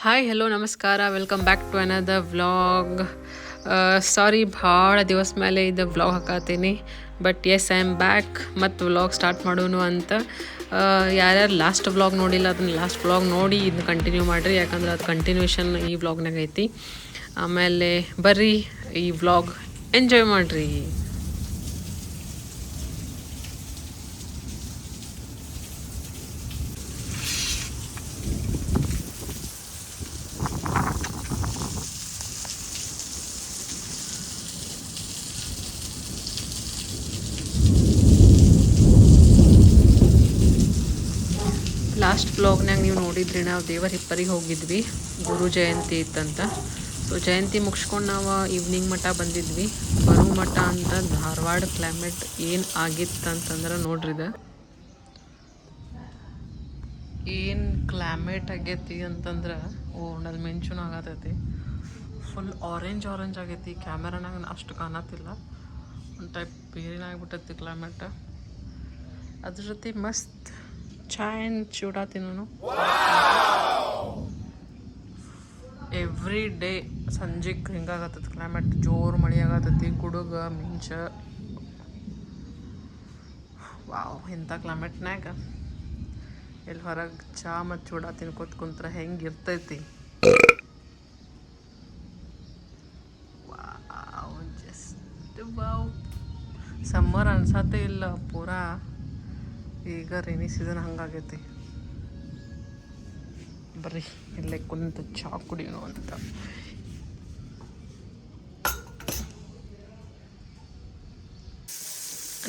Hi hello ನಮಸ್ಕಾರ welcome back to another vlog. Sorry ಭಾಳ ದಿವಸ ಮೇಲೆ ಇದು ವ್ಲಾಗ್ ಹಾಕತ್ತೀನಿ, but yes I am back ಮತ್ತು ವ್ಲಾಗ್ ಸ್ಟಾರ್ಟ್ ಮಾಡೋನು ಅಂತ. ಯಾರ್ಯಾರು ಲಾಸ್ಟ್ ವ್ಲಾಗ್ ನೋಡಿಲ್ಲ ಅದನ್ನು ಲಾಸ್ಟ್ ವ್ಲಾಗ್ ನೋಡಿ ಇದನ್ನ ಕಂಟಿನ್ಯೂ ಮಾಡಿರಿ, ಯಾಕಂದ್ರೆ ಅದು ಕಂಟಿನ್ಯೂಷನ್ ಈ ವ್ಲಾಗ್ನಾಗ ಐತಿ. ಆಮೇಲೆ ಬರ್ರಿ ಈ ವ್ಲಾಗ್ ಎಂಜಾಯ್ ಮಾಡಿರಿ. ಲಾಸ್ಟ್ ವ್ಲಾಗ್ನಾಗ ನೀವು ನೋಡಿದ್ರಿ, ನಾವು ದೇವರ ಹಿಪ್ಪರಿಗೆ ಹೋಗಿದ್ವಿ, ಗುರು ಜಯಂತಿ ಇತ್ತಂತ. ಸೊ ಜಯಂತಿ ಮುಗಿಸ್ಕೊಂಡು ನಾವು ಈವ್ನಿಂಗ್ ಮಠ ಬಂದಿದ್ವಿ. ಬರೋ ಮಠ ಅಂತ ಧಾರವಾಡ ಕ್ಲೈಮೇಟ್ ಏನು ಆಗಿತ್ತಂತಂದ್ರೆ ನೋಡ್ರಿದ ಏನು ಕ್ಲೈಮೇಟ್ ಆಗೈತಿ ಅಂತಂದ್ರೆ ಓಣಲ್ಲಿ ಮೆಂಚುನು ಆಗತೈತಿ. ಫುಲ್ ಆರೆಂಜ್ ಆಗೈತಿ. ಕ್ಯಾಮೆರಾನಾಗ ಅಷ್ಟು ಕಾಣತ್ತಿಲ್ಲ, ಒಂದು ಟೈಪ್ ಬೇರೆನೇ ಆಗ್ಬಿಟ್ಟೈತಿ ಕ್ಲೈಮೇಟ್. ಅದ್ರ ಜೊತೆ ಮಸ್ತ್ ಚಾಯನ್ ಚೂಡಾತೀನಿ. ಎವ್ರಿ ಡೇ ಸಂಜೆಗೆ ಹಿಂಗಾಗತ್ತೈತಿ ಕ್ಲೈಮೇಟ್. ಜೋರು ಮಳೆ ಆಗತ್ತೈತಿ, ಗುಡುಗ ಮಿಂಚ. ವಾವ್, ಇಂಥ ಕ್ಲೈಮೇಟ್ನಾಗ ಎಲ್ಲಿ ಹೊರಗೆ ಚಾ ಮತ್ತು ಚೂಡ ತಿನ್ಕೋತ ಕುಂತ್ರೆ ಹೆಂಗೆ ಇರ್ತೈತಿ. Wow, just wow. ಸಮ್ಮರ್ ಅನ್ಸತ್ತೇ ಇಲ್ಲ, ಪೂರಾ ಈಗ ರೈನಿ ಸೀಸನ್ ಹಂಗಾಗೈತಿ. ಬರ್ರಿ ಇಲ್ಲೇ ಕುಂತು ಚಾ ಕುಡಿಯೋಣ ಅಂತ.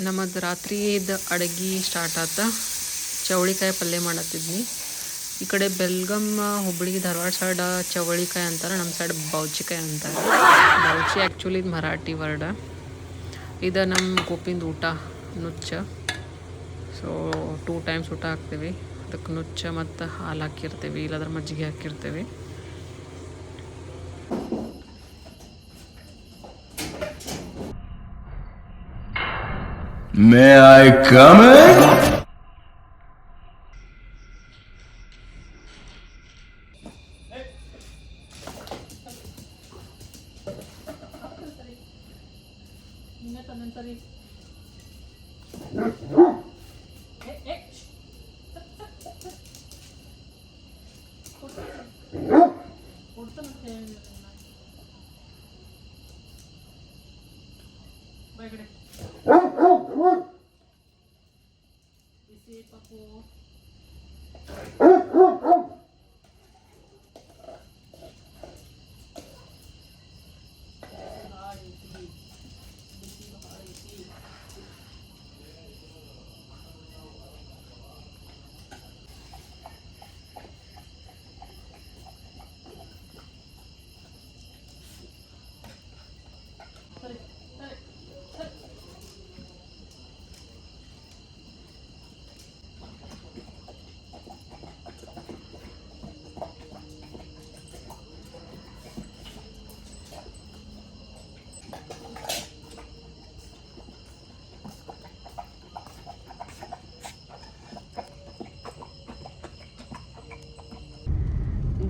ನಮ್ಮದು ರಾತ್ರಿದು ಅಡುಗೆ ಸ್ಟಾರ್ಟ್ ಆತ. ಚವಳಿಕಾಯಿ ಪಲ್ಯ ಮಾಡತ್ತಿದ್ನಿ. ಈ ಕಡೆ ಬೆಲ್ಗಮ್, ಹುಬ್ಬಳ್ಳಿ, ಧಾರವಾಡ ಸೈಡ್ ಚವಳಿಕಾಯಿ ಅಂತಾರೆ, ನಮ್ಮ ಸೈಡ್ ಬೌಚಿಕಾಯಿ ಅಂತಾರೆ. ಬೌಚಿ ಆ್ಯಕ್ಚುಲಿ ಇದು ಮರಾಠಿ ವರ್ಡ. ಇದು ನಮ್ಮ ಗೋಪಿಂದ ಊಟ, ನುಚ್ಚ. ಸೊ 2 ಟೈಮ್ಸ್ ಊಟ ಹಾಕ್ತೀವಿ. ಅದಕ್ಕೆ ನುಚ್ಚ ಮತ್ತು ಹಾಲು ಹಾಕಿರ್ತೀವಿ, ಇಲ್ಲಾಂದ್ರೆ ಮಜ್ಜಿಗೆ ಹಾಕಿರ್ತೀವಿ. May I come in?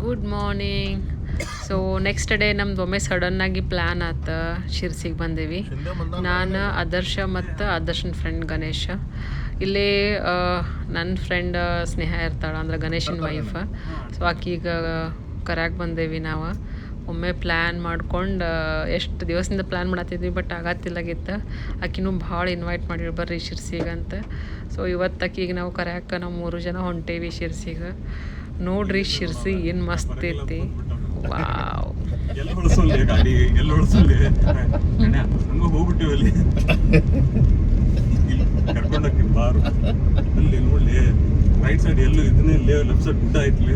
Good morning. So next day ನಮ್ದು ಒಮ್ಮೆ ಸಡನ್ನಾಗಿ ಪ್ಲ್ಯಾನ್ ಆತ, ಶಿರ್ಸಿಗೆ ಬಂದೇವಿ. ನಾನು, ಆದರ್ಶ ಮತ್ತು ಆದರ್ಶನ ಫ್ರೆಂಡ್ ಗಣೇಶ. ಇಲ್ಲೇ ನನ್ನ ಫ್ರೆಂಡ್ ಸ್ನೇಹ ಇರ್ತಾಳೆ, ಅಂದ್ರೆ ಗಣೇಶನ ವೈಫ್. ಸೊ ಆಕಿಗೆ ಕರ್ಯಾಕೆ ಬಂದೇವಿ ನಾವು. ಒಮ್ಮೆ ಪ್ಲ್ಯಾನ್ ಮಾಡ್ಕೊಂಡು ಎಷ್ಟು ದಿವಸದಿಂದ ಪ್ಲ್ಯಾನ್ ಮಾಡತ್ತಿದ್ವಿ, ಬಟ್ ಆಗತ್ತಿಲ್ಲಾಗಿತ್ತು. ಆಕಿನೂ ಭಾಳ ಇನ್ವೈಟ್ ಮಾಡಿದ್ರು, ಬರ್ರಿ ಶಿರ್ಸಿಗಂತ. ಸೊ ಇವತ್ತು ಆಕಿಗೆ ನಾವು ಕರ್ಯಾಕೆ ನಾವು 3 ಜನ ಹೊಂಟೇವಿ ಶಿರ್ಸಿಗೆ. ನೋಡ್ರಿ ಶಿರ್ಸಿ ಏನು ಮಸ್ತ್ ಐತಿ. ವಾವ್, ಹೋಗ್ಬಿಟ್ಟಿವಲ್ಲಿ ಕರ್ಕೊಂಡೋಗಿ ಬಾರು ಅಲ್ಲಿ ನೋಡ್ಲಿ. ರೈಟ್ ಸೈಡ್ ಎಲ್ಲೂ ಇದನ್ನೇ ಇಲ್ಲೇ, ಲೆಫ್ಟ್ ಸೈಡ್ ಗುಡ್ಡ ಐತ್ಲಿ.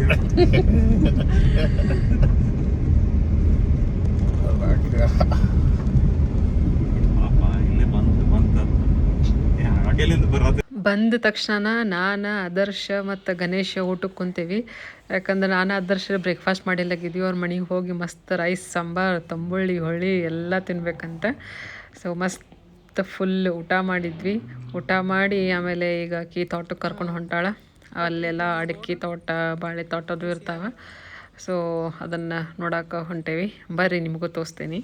ಪಾಪ ಇಲ್ಲೇ ಬಂದ ತಕ್ಷಣ ನಾನು, ಆದರ್ಶ ಮತ್ತು ಗಣೇಶ ಊಟಕ್ಕೆ ಕುಂತೀವಿ. ಯಾಕಂದ್ರೆ ನಾನು ಆದರ್ಶ ಬ್ರೇಕ್ಫಾಸ್ಟ್ ಮಾಡಿಲ್ಲಾಗಿದ್ವಿ. ಅವ್ರ ಮನೆಗೆ ಹೋಗಿ ಮಸ್ತ್ ರೈಸ್, ಸಾಂಬಾರು, ತಂಬುಳಿ, ಹೊಳಿ ಎಲ್ಲ ತಿನ್ಬೇಕಂತ. ಸೊ ಮಸ್ತ್ ಫುಲ್ ಊಟ ಮಾಡಿದ್ವಿ. ಊಟ ಮಾಡಿ ಆಮೇಲೆ ಈಗ ಆಕಿ ತೋಟಕ್ಕೆ ಕರ್ಕೊಂಡು ಹೊಂಟಾಳ. ಅಲ್ಲೆಲ್ಲ ಅಡಿಕೆ ತೋಟ, ಬಾಳೆ ತೋಟದು ಇರ್ತಾವೆ. ಸೊ ಅದನ್ನು ನೋಡೋಕೆ ಹೊಂಟೇವಿ. ಬರ್ರಿ ನಿಮಗೂ ತೋರಿಸ್ತೀನಿ.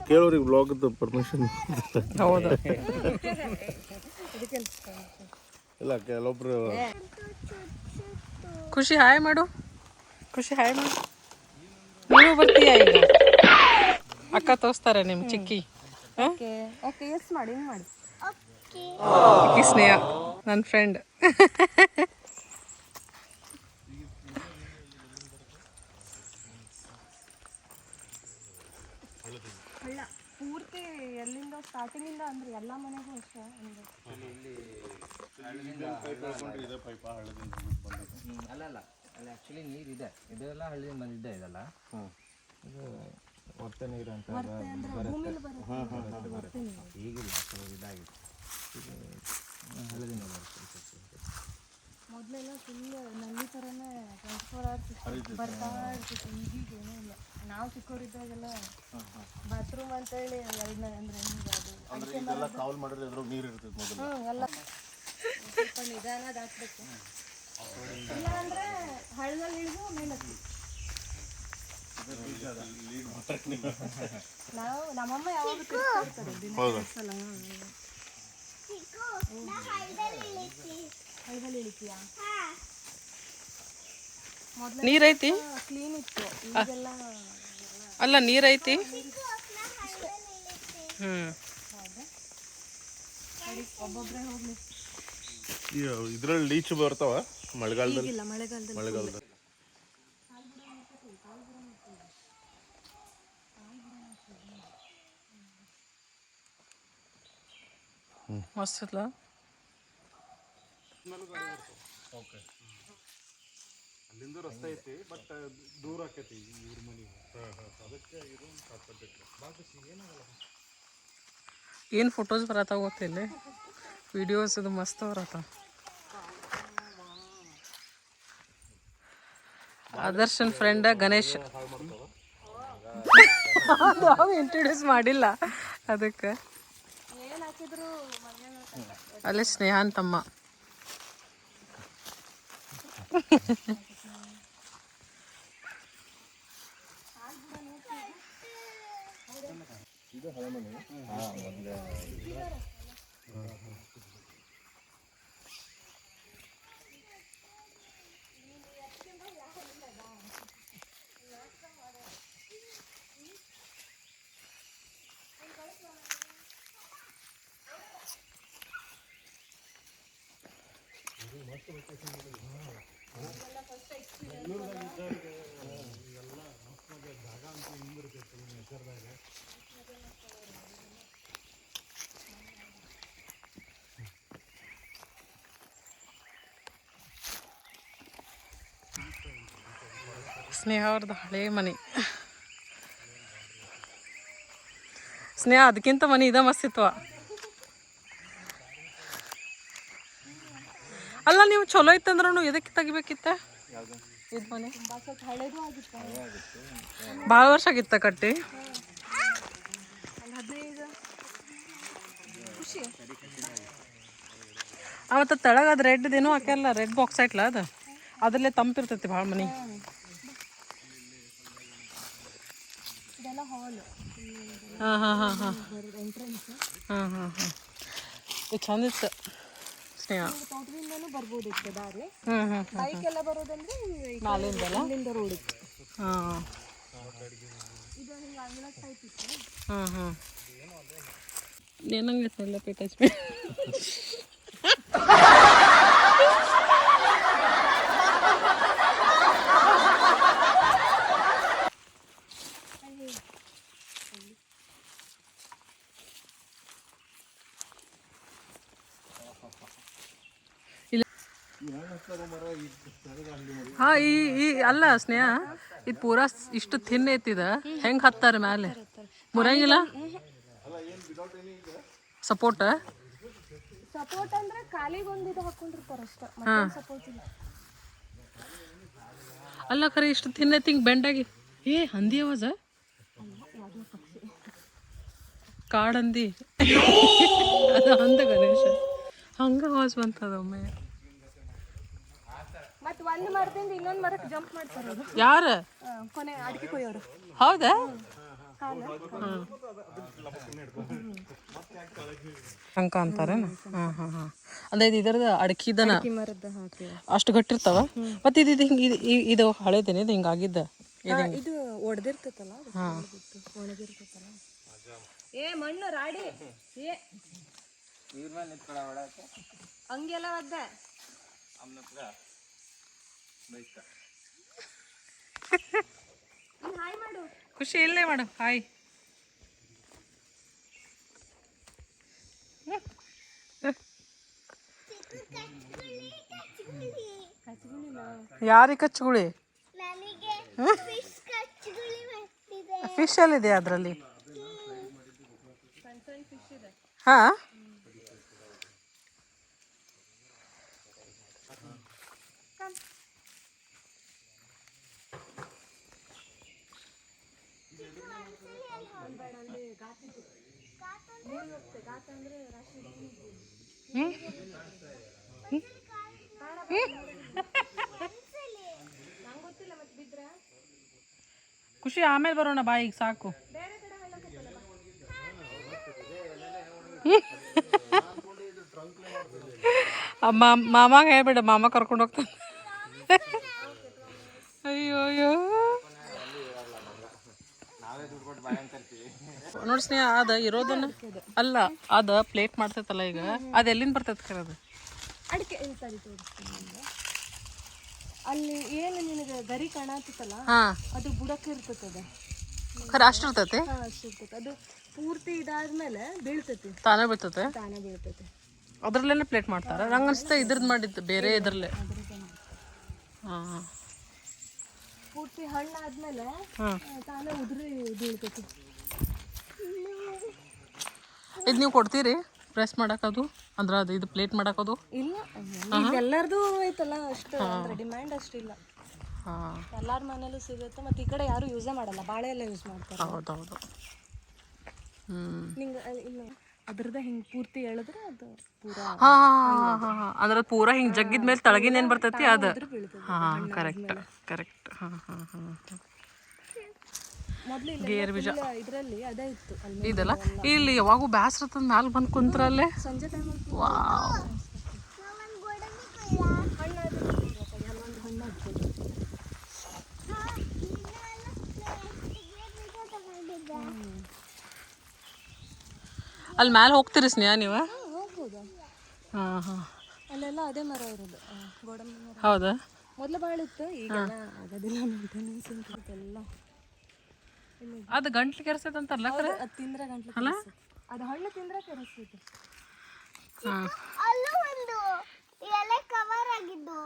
ಕೇಳೋರಿಗೆ ಬ್ಲಾಗ್ದು ಪರ್ಮಿಷನ್ ಹೌದು. ಇಲ್ಲ ಕೆಲವೊಬ್ರು ಖುಷಿ ಹಾಯ್ ಮಾಡು. ಖುಷಿ ಹಾಯ್ ಮಾಡು. ನೀವು ಬರ್ತೀಯ ಈಗ? ಅಕ್ಕ ತೋರಿಸ್ತಾರೆ ನಿಮ್ಮ ಚಿಕ್ಕಿ. ಅಕ್ಕಿ ಸ್ನೇಹ ನನ್ನ ಫ್ರೆಂಡ್. ಪೂರ್ತಿ ಎಲ್ಲಿಂದ ಸ್ಟಾರ್ಟಿಂಗ್ ಇಂದ ಅಂದ್ರೆ ಎಲ್ಲ ಮನೆಗೂ ಅಷ್ಟೇ. ಅಲ್ಲ ಅಲ್ಲಿ ಆ್ಯಕ್ಚುಲಿ ನೀರಿದೆ, ಇದೆಲ್ಲ ಹಳ್ಳಿಯಿಂದ ಬಂದಿದ್ದೆ ಇದೆಲ್ಲ. ಇದು ಹೊತ್ತೆ ನೀರು ಅಂತ ಬರುತ್ತೆ. ಈಗಿಲ್ಲ, ಇದಾಗಿತ್ತು. ಈಗ ಹಳ್ಳದಿಂದ ಬರುತ್ತೆ. ಮೊದಲೆಲ್ಲ ಫುಲ್ ನಲ್ಲಿ ಥರನೇ 24 hours ಬರ್ತಾ ಇರ್ತಿತ್ತು. ಈಗೀಗೇನೂ ಇಲ್ಲ. ನಾವು ಚಿಕ್ಕವರಿದ್ದಾಗೆಲ್ಲ ಬಾತ್ರೂಮ್ ಅಂತೇಳಿ ಎರಡನೇ ಅಂದ್ರೆ ಹಿಂಗೆ ಕಾವಲ್ ಮಾಡಿದ್ರೆ ಅದ್ರಾಗ ನೀರು ಇರ್ತೈತೆ ಮೊದಲು. ಎಲ್ಲ ಸ್ವಲ್ಪ ನಿಧಾನ ದಾಟ್ಬೇಕು. ಇಲ್ಲ ಅಂದ್ರೆ ಹಳ್ಳದಲ್ಲಿ ಹಿಡಿದು ಮೇಲೆ ನಾವು ನಮ್ಮಮ್ಮ ಯಾವಾಗ ತಿರ್ಸ್ತಾರೆ ದಿನ ತಿರ್ಸಲ್ಲ. ಹಳ್ಳದಲ್ಲಿ ಇಳಿತೀಯಾ? ನೀರೈತಿ? ಕ್ಲೀನ್ ಇತ್ತು, ಈಗೆಲ್ಲ ಅಲ್ಲ ನೀರೈತಿ. ಒಬ್ಬೊಬ್ರೆ ಹೋಗ್ಲಿ. ಇದ್ರಲ್ಲಿ ಲೀಚ್ ಬರ್ತಾವ ಮಳೆಗಾಲದಲ್ಲಿ. ಇಲ್ಲ ಮಳೆಗಾಲದಲ್ಲಿ ಮಸ್ತ್ ಇಲ್ಲ? ಅಲ್ಲಿಂದ ರಸ್ತೆ ಐತಿ, ಬಟ್ ದೂರ ಆಕೈತಿ ಇವ್ರ ಮನೆ. ಅದಕ್ಕೆ ಇದು ಏನು ಫೋಟೋಸ್ ಬರತ್ತಾವ ಗೊತ್ತಿಲ್ಲ, ವಿಡಿಯೋಸ್ ಅದು ಮಸ್ತ್ ಬರತ್ತಾವ. ಆದರ್ಶನ್ ಫ್ರೆಂಡ ಗಣೇಶ್. ನಾವು ಇಂಟ್ರೊಡ್ಯೂಸ್ ಮಾಡಿಲ್ಲ ಅದಕ್ಕೆ. ಅಲ್ಲೇ ಸ್ನೇಹಾನ್ ತಮ್ಮ. ಸ್ನೇಹ ಅವ್ರದ್ದು ಹಳೇ ಮನೆ. ಸ್ನೇಹ ಅದಕ್ಕಿಂತ ಮನೆ ಇದ ಮಸ್ತಿತ್ವ. ಅಲ್ಲ ನೀವು ಚಲೋ ಇತ್ತಂದ್ರೂ ಎದಕ್ಕೆ ತೆಗಿಬೇಕಿತ್ತ ಇದು ಮನೆ? ಭಾಳ ವರ್ಷ ಆಗಿತ್ತ ಕಟ್ಟಿ. ಅವತ್ತು ತೆಳಗ ಅದು ರೆಡ್ದೇನೋ ಹಾಕ್ಯಾರಲ್ಲ, ರೆಡ್ ಬಾಕ್ಸ್ ಐಟ್ಲ ಅದು, ಅದರಲ್ಲೇ ತಂಪಿರ್ತೈತಿ ಭಾಳ ಮನೆ. ಹಾಂ ಹಾಂ ಹಾಂ ಹಾಂ ಹಾಂ ಹಾಂ ಹಾಂ ಇದು ಚಂದ ಇತ್ತು ಸ್ನೇಹ. ತೋಟದಿಂದನೂ ಬರ್ಬೋದಿತ್ತು ದಾರಿ. ಹ್ಞೂ ಬೈಕ್ ಎಲ್ಲ ಬರೋದಂದ್ರೆ ಇಲ್ಲಿಂದ ರೋಡ್ ಇತ್ತು. ಹಾಂ ಇದು ಹಿಂಗೆ ಅಂಗಳ ಟೈಪ್ ಇತ್ತು. ಹಾಂ ಹಾಂ ಏನಂಗೆ ಎಲ್ಲ ಪೇಟೆ ಹಾ ಈ ಅಲ್ಲ ಸ್ನೇಹ, ಇದು ಪೂರಾ ಇಷ್ಟು ಥಿನ್ ಐತಿದ, ಹೆಂಗೆ ಹತ್ತಾರೆ ಮ್ಯಾಲೆ? ಮುರಂಗಿಲ್ಲ ಸಪೋರ್ಟ್ ಅಂದ್ರೆ ಕಾಲಿಗೆ ಒಂದು ಇದು ಹಾಕೊಂಡಿರ್ತಾರ ಅಷ್ಟೇ, ಸಪೋರ್ಟ್ ಇಲ್ಲ. ಅಲ್ಲ ಖರೆ ಇಷ್ಟು ಥಿನ್ ಐತಿ, ಹಿಂಗೆ ಬೆಂಡಾಗಿ. ಏ ಹಂದಿ ಆವಾಜ ಕಾಡಂದಿ ಅದು ಅಂದ ಗಣೇಶ ಹಂಗೆ ವಾಸ್ ಬಂತದೊಮ್ಮೆ. ಮತ್ ಒಂದ್ ಮರದಿಂದ ಇನ್ನೊಂದ್ ಮರಕ್ಕೆ ಜಂಪ್ ಮಾಡ್ತಾರ ಅದು. ಯಾರು ಕೊನೆ ಅಡಿಕೆ ಕೊಯ್ಯೋರು. ಹೌದಾ? ಅಂಕ ಅಂತಾರೇನು? ಹಾಂ ಹಾಂ ಹಾಂ. ಅಂದ್ರೆ ಇದು ಇದರದ ಅಡಕಿದನ ಮರದ ಹಾಕಿ ಅಷ್ಟು ಗಟ್ಟಿರ್ತಾವ. ಮತ್ತೆ ಇದು ಹಿಂಗೆ ಇದು ಹಳೇದೇನೆ ಇದು ಹಿಂಗಾಗಿದ್ದ ಇದು ಒಡೆದಿರ್ತೈತಲ್ಲ, ಒಣಗಿರ್ತೈತಲ್ಲ. ಏ ಮಣ್ಣು ರಾಡಿ ಏ ಇವ್ರ ಮೇಲೆ ನಿಂತ್ಕೊಳ ಹೊಡಕ್ಕೆ ಹಂಗೆಲ್ಲ ಒದ್ದೆ ಅಮ್ಮನ ಹತ್ರ ಬೈಕ ಹಾಯ್ ಮಾಡು. ಖುಷಿ ಇಲ್ಲೇ ಮಾಡು ಹಾಯ್. ಯಾರಿಗೆ ಕಚ್ಚುಗುಳಿ? ಫಿಶ್ ಅಲ್ಲಿದೆ ಅದರಲ್ಲಿ. ಹಾ ಖುಷಿ ಆಮೇಲೆ ಬರೋಣ ಬಾ, ಈಗ ಸಾಕು. ಮಾಮಾಗ ಹೇಳ್ಬೇಡ, ಮಾಮ ಕರ್ಕೊಂಡು ಹೋಗ್ತಾನೆ. ಅಯ್ಯೋ ಅಯ್ಯೋ ನೋಡಿ ಸ್ನೇಹ, ಅದ ಇರೋದನ್ನ ಅಲ್ಲ, ಅದ ಪ್ಲೇಟ್ ಮಾಡ್ತೈತಲ್ಲ ಈಗ, ಅದು ಎಲ್ಲಿಂದ ಬರ್ತೈತೆ ಖರೆ ಅದು? ಅಡಿಕೆ ಸರಿ ತೋರಿಸ್ತೀನಿ. ಅಲ್ಲಿ ಏನು ನಿನಗೆ ಗರಿ ಕಾಣತ್ತಲ್ಲ, ಅದು ಬುಡಕ್ಕೆ ಇರ್ತೈತದ. ಖರೆ ಅಷ್ಟು ಇರ್ತೈತೆ? ಅಷ್ಟು ಇರ್ತೈತೆ. ಅದು ಪೂರ್ತಿ ಇದಾದ್ಮೇಲೆ ಬೀಳ್ತೈತಿ, ತಾನೇ ಬೀಳ್ತೈತೆ. ತಾನೇ ಬೀಳ್ತೈತಿ. ಅದ್ರಲ್ಲೇನೆ ಪ್ಲೇಟ್ ಮಾಡ್ತಾರ? ನಂಗೆ ಅನ್ಸುತ್ತೆ ಇದ್ರದ್ದು ಮಾಡಿದ್ದು ಬೇರೆ ಇದ್ರಲ್ಲೇ. ಹಾಂ, ಪೂರ್ತಿ ಹಣ್ಣಾದ್ಮೇಲೆ ತಾನೇ ಉದುರಿ ಬೀಳ್ತೈತಿ. ಇದು ನೀವು ಕೊಡ್ತೀರಿ ಪ್ರೆಸ್ ಮಾಡಾಕದು? ಅಂದ್ರೆ ಅದು ಇದು ಪ್ಲೇಟ್ ಮಾಡಾಕದು? ಇಲ್ಲ, ಎಲ್ಲರದು ಐತಲ್ಲ, ಅಷ್ಟು ಅಂದ್ರೆ ಡಿಮ್ಯಾಂಡ್ ಅಷ್ಟಿಲ್ಲ. ಎಲ್ಲಾರ ಮನೇಲೂ ಸಿಗುತ್ತೆ. ಮತ್ತೆ ಈ ಕಡೆ ಯಾರು ಯೂಸೇ ಮಾಡಲ್ಲ, ಬಾಳೆ ಎಲ್ಲ ಯೂಸ್ ಮಾಡ್ತಾರೆ. ಹೌದೌದು. ನಿಂಗೆ ಇಲ್ಲ ಅದ್ರದ್ದು ಹಿಂಗೆ ಪೂರ್ತಿ ಹೇಳಿದ್ರೆ ಅದು ಪೂರಾ ಅಂದ್ರೆ ಪೂರಾ ಹಿಂಗೆ ಜಗ್ಗಿದ ಮೇಲೆ ತಳಗಿನ ಏನು ಬರ್ತೈತಿ ಅದು? ಹಾಂ, ಕರೆಕ್ಟ್ ಕರೆಕ್ಟ್. ಹಾಂ ಹಾಂ ಹಾಂ. ಗೇರ್ ಬೀಜ ಇದರಲ್ಲಿ ಅದೇ ಇತ್ತು ಇದಲ್ಲ. ಇಲ್ಲಿ ಯಾವಾಗೂ ಬ್ಯಾಸ್ರ ತಂದು ಮ್ಯಾಲೆ ಬಂದು ಕುಂತ್ರಲ್ಲೇ ಸಂಜೆ ಟೈಮಲ್ಲಿ. ವಾವ್, ಅಲ್ಲಿ ಮ್ಯಾಲೆ ಹೋಗ್ತೀರಿ ಸ್ನೇಹ ನೀವು? ಹೋಗ್ಬೋದು. ಹಾಂ ಹಾಂ, ಅಲ್ಲೆಲ್ಲ ಅದೇ ಮರ ಇರೋದು, ಗೋಡಂಬಿ ಮರ. ಹೌದಾ? ಮೊದಲು ಭಾಳ ಇತ್ತು, ಈಗೆಲ್ಲ ಆಗೋದಿಲ್ಲ. ಮೇಂಟೆನೆನ್ಸ್ ಎಲ್ಲ ಅದು ಗಂಟ್ಲು ಕೆರೆಸ್ತೈತೆ ಅಂತಾರಲ್ಲ ಖರೆ? ಅದು ತಿಂದ್ರೆ ಗಂಟ್ಲು ಕೆರೆಸ್ತೈತೆ. ಅದು ಹಣ್ಣು ತಿಂದ್ರೆ ಕೆರೆಸ್ತೈತೆ. ಹಾಂ, ಅಲ್ಲೂ ಒಂದು ಎಲೆ ಕವರ್ ಆಗಿದ್ದು,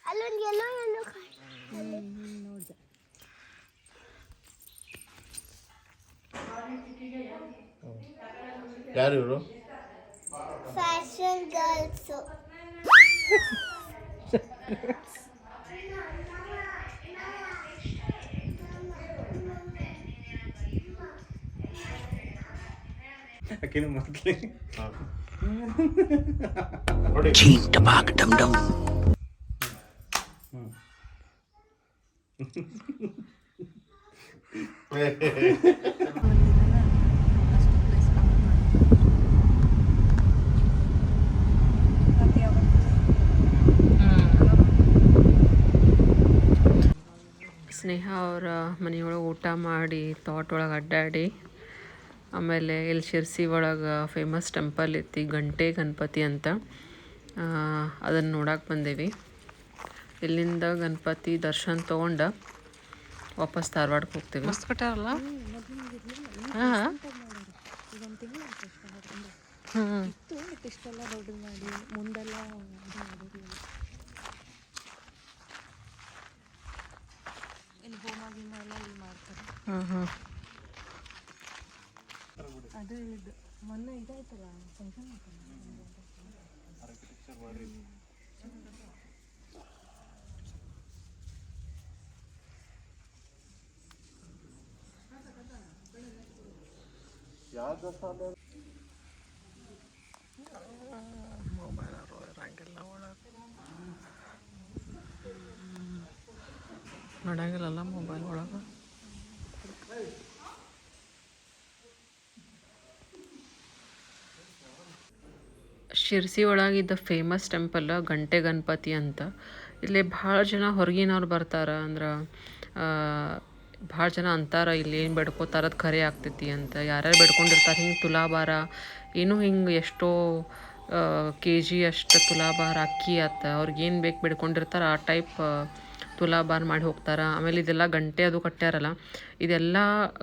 ಅಲ್ಲೊಂದು ಎಲ್ಲೋ ನೋಡಿದೆ. ಯಾರು ಇವರು? Fashion girls. ಅಕ್ಕಿನ ಮೊದಲೇ ಸ್ನೇಹ ಅವರ ಮನೆಯೊಳಗೆ ಊಟ ಮಾಡಿ ತೋಟೊಳಗೆ ಅಡ್ಡಾಡಿ, ಆಮೇಲೆ ಇಲ್ಲಿ ಶಿರ್ಸಿ ಒಳಗೆ ಫೇಮಸ್ ಟೆಂಪಲ್ ಐತಿ ಗಂಟೆ ಗಣಪತಿ ಅಂತ, ಅದನ್ನು ನೋಡಕ್ಕೆ ಬಂದೇವಿ. ಇಲ್ಲಿಂದ ಗಣಪತಿ ದರ್ಶನ ತೊಗೊಂಡು ವಾಪಸ್ ಧಾರವಾಡಕ್ಕೆ ಹೋಗ್ತೀವಿ. ಮಸ್ತ್ ಕಟ್ಟಾರಲ್ಲ? ಹಾಂ ಇಷ್ಟೆಲ್ಲ ದೊಡ್ಡದು ಮಾಡಿ ಮುಂದೆಲ್ಲ ಇಲ್ಲಿ ಹೋಮ ಗಿಮ ಎಲ್ಲ ಇಲ್ಲಿ ಮಾಡ್ತಾರೆ. ಅದು ಇದು ಮೊನ್ನೆ ಇದಾಯ್ತಲ್ಲ ಫಂಕ್ಷನ್ ನಡೆಯಂಗಿಲ್ಲಲ್ಲ ಮೊಬೈಲ್ ಒಳಗೆ. ಶಿರ್ಸಿ ಒಳಗಿದ್ದ ಫೇಮಸ್ ಟೆಂಪಲ್ ಗಂಟೆ ಗಣಪತಿ ಅಂತ. ಇಲ್ಲಿ ಭಾಳ ಜನ ಹೊರಗಿನವ್ರು ಬರ್ತಾರೆ. ಅಂದ್ರೆ ಭಾಳ ಜನ ಅಂತಾರೆ ಇಲ್ಲಿ ಏನು ಬೇಡ್ಕೋತಾರ ಅದು ಖರೆ ಆಗ್ತೈತಿ ಅಂತ. ಯಾರ್ಯಾರು ಬೇಡ್ಕೊಂಡಿರ್ತಾರೆ ಹಿಂಗೆ ತುಲಾಭಾರ ಏನೂ ಹಿಂಗೆ ಎಷ್ಟೋ kg ಅಷ್ಟು ತುಲಾಭಾರ ಅಕ್ಕಿ ಆತ ಅವ್ರಿಗೆ ಏನು ಬೇಕು ಬೇಡ್ಕೊಂಡಿರ್ತಾರೆ ಆ ಟೈಪ್ ತುಲಾಭಾರ ಮಾಡಿ ಹೋಗ್ತಾರೆ. ಆಮೇಲೆ ಇದೆಲ್ಲ ಗಂಟೆ ಅದು ಕಟ್ಟ್ಯಾರಲ್ಲ, ಇದೆಲ್ಲ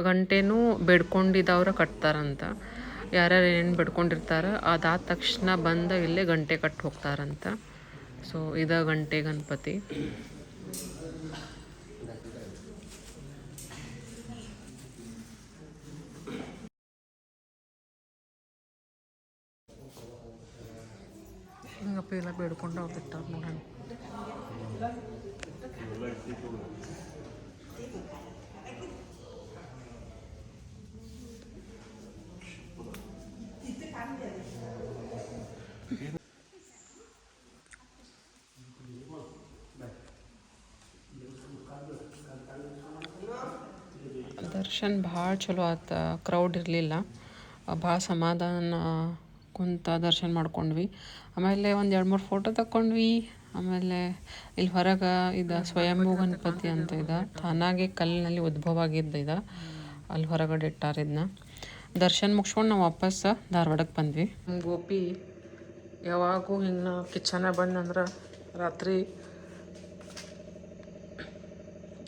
ಗಂಟೆನೂ ಬೇಡ್ಕೊಂಡಿದ್ದವ್ರು ಕಟ್ತಾರಂತ. ಯಾರ್ಯಾರು ಏನು ಬೇಡ್ಕೊಂಡಿರ್ತಾರೆ ಅದಾದ ತಕ್ಷಣ ಬಂದು ಇಲ್ಲೇ ಗಂಟೆ ಕಟ್ಟಿ ಹೋಗ್ತಾರಂತ. ಸೊ ಇದು ಗಂಟೆ ಗಣಪತಿ. ಹಿಂಗಪ್ಪ ಎಲ್ಲ ಬೇಡ್ಕೊಂಡು ಹೋಗ್ತಿರ್ತಾರೆ ನೋಡೋಣ. ದರ್ಶನ್ ಭಾಳ ಚಲೋ ಆತ, ಕ್ರೌಡ್ ಇರಲಿಲ್ಲ, ಭಾಳ ಸಮಾಧಾನ ಕುಂತ ದರ್ಶನ ಮಾಡ್ಕೊಂಡ್ವಿ. ಆಮೇಲೆ ಒಂದು 2-3 ಫೋಟೋ ತಕ್ಕೊಂಡ್ವಿ. ಆಮೇಲೆ ಇಲ್ಲಿ ಹೊರಗೆ ಇದು ಸ್ವಯಂಭೂ ಗಣಪತಿ ಅಂತ ಇದೆ, ತಾನಾಗೆ ಕಲ್ಲಿನಲ್ಲಿ ಉದ್ಭವ ಆಗಿದ್ದು ಇದೆ, ಅಲ್ಲಿ ಹೊರಗಡೆ ಇಟ್ಟಾರಿದ್ನ. ದರ್ಶನ ಮುಗಿಸ್ಕೊಂಡು ನಾವು ವಾಪಸ್ ಧಾರವಾಡಕ್ಕೆ ಬಂದ್ವಿ. ಗೋಪಿ ಯಾವಾಗೂ ಹಿಂಗೆ ಕಿಚನಾಗ ಬಂದಂದ್ರೆ ರಾತ್ರಿ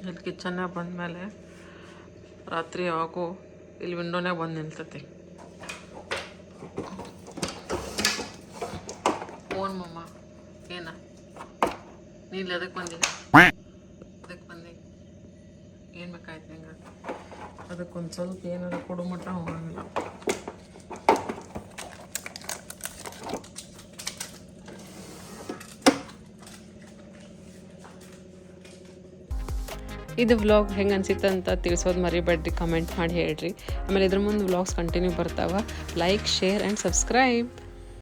ಇಲ್ಲಿ ಕಿಚನ್ನಾಗ ಬಂದಮೇಲೆ ರಾತ್ರಿ ಯಾವಾಗೂ ಇಲ್ಲಿ ವಿಂಡೋನಾಗ ಬಂದು ನಿಲ್ತೈತಿ. ಫೋನ್ ಮಮ್ಮ ಏನ ನೀನು ಅದಕ್ಕೆ ಬಂದಿ ಏನು ಬೇಕಾಯ್ತು ನಿಂಗೆ? ಅದಕ್ಕೊಂದು ಸ್ವಲ್ಪ ಏನಾದ್ರು ಕೊಡು ಮಟ್ಟ ಹೋಗಂಗಿಲ್ಲ. ಇದು ವ್ಲಾಗ್ ಹೆಂಗೆ ಅನ್ಸಿತ್ತು ಅಂತ ತಿಳಿಸೋದು ಮರಿಬೇಡ್ರಿ, ಕಮೆಂಟ್ ಮಾಡಿ ಹೇಳ್ರಿ. ಆಮೇಲೆ ಇದ್ರ ಮುಂದೆ ವ್ಲಾಗ್ಸ್ ಕಂಟಿನ್ಯೂ ಬರ್ತಾವೆ. Like, share and subscribe.